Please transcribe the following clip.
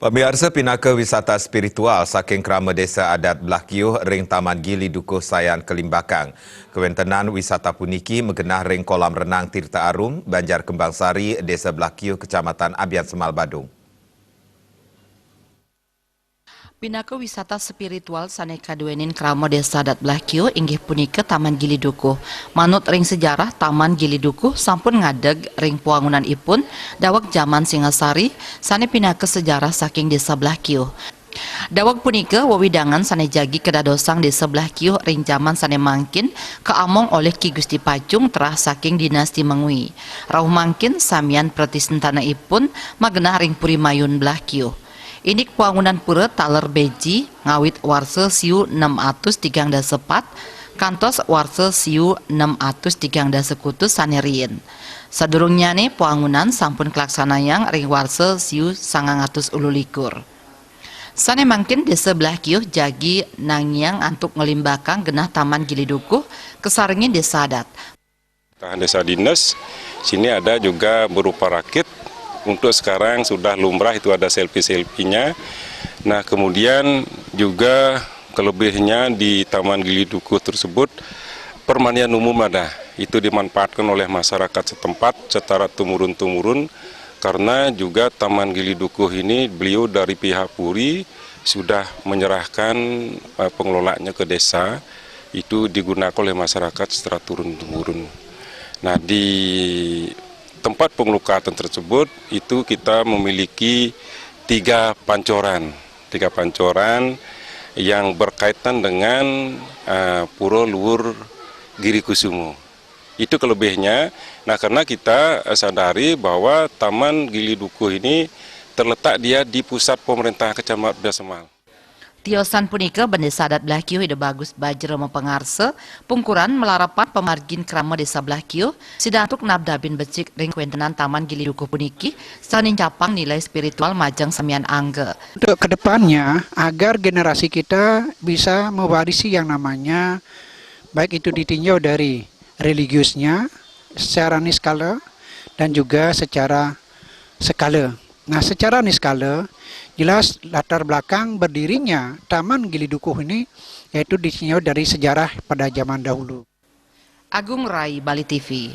Pemirsa pinaka wisata spiritual saking krama desa adat Blakiuh ring Taman Gili Dukuh Sayan Kelimbakang. Kewentenan wisata puniki megenah ring kolam renang Tirta Arum, Banjar Kembang Sari, Desa Blakiuh, Kecamatan Abian Semal, Badung. Pinaka wisata spiritual saneka duenin krama desa adat Blakiuh inggih punika Taman Gili Dukuh. Manut ring sejarah Taman Gili Dukuh sampun ngadeg ring puangunan ipun dawak zaman Singasari sane pinaka sejarah saking desa Blakiuh. Dawak punika wewidangan sane jagi kedadosang desa Blakiuh ring zaman sane mangkin keamong oleh Ki Gusti Pacung terah saking dinasti Mengwi. Rauh mangkin samian pratisentana ipun magenah ring Puri Mayun Blakiuh. Ini puangunan pura taler beji ngawit warse siu 634 kantos warse siu 634 sanerien. Sadurungnya nih puangunan sampun kelaksanayang ring warse siu 911. Sane mangkin desa Blakiuh jagi nangyang antuk ngelimbakang genah Taman Gili Dukuh kesaringin desa adat. Tahan desa dinas, sini ada juga berupa rakit. Untuk sekarang sudah lumrah itu ada selfie-selfie-nya. Nah kemudian juga kelebihnya di Taman Gili Dukuh tersebut permanian umum ada. Itu dimanfaatkan oleh masyarakat setempat secara tumurun-tumurun. Karena juga Taman Gili Dukuh ini beliau dari pihak Puri sudah menyerahkan pengelolaannya ke desa. Itu digunakan oleh masyarakat secara turun-temurun. Nah di tempat pengelukatan tersebut itu kita memiliki tiga pancoran yang berkaitan dengan Pura Luhur Girikusumo. Itu kelebihnya. Nah karena kita sadari bahwa Taman Gili Dukuh ini terletak dia di pusat pemerintah Kecamatan Abian Semal. Tiosan punika bendesa adat Blakiuh ide bagus bajra mempengarse pungkuran melarapan pemargin krama desa Blakiuh sidantuk nabdabin becik ring kuentenan Taman Gili Dukuh puniki sanin capang nilai spiritual majang samian angge. Untuk kedepannya agar generasi kita bisa mewarisi yang namanya baik itu ditinjau dari religiusnya secara niskala dan juga secara skala. Nah secara niskala jelas latar belakang berdirinya Taman Gili Dukuh ini yaitu ditinjau dari sejarah pada zaman dahulu. Agung Rai, Bali TV.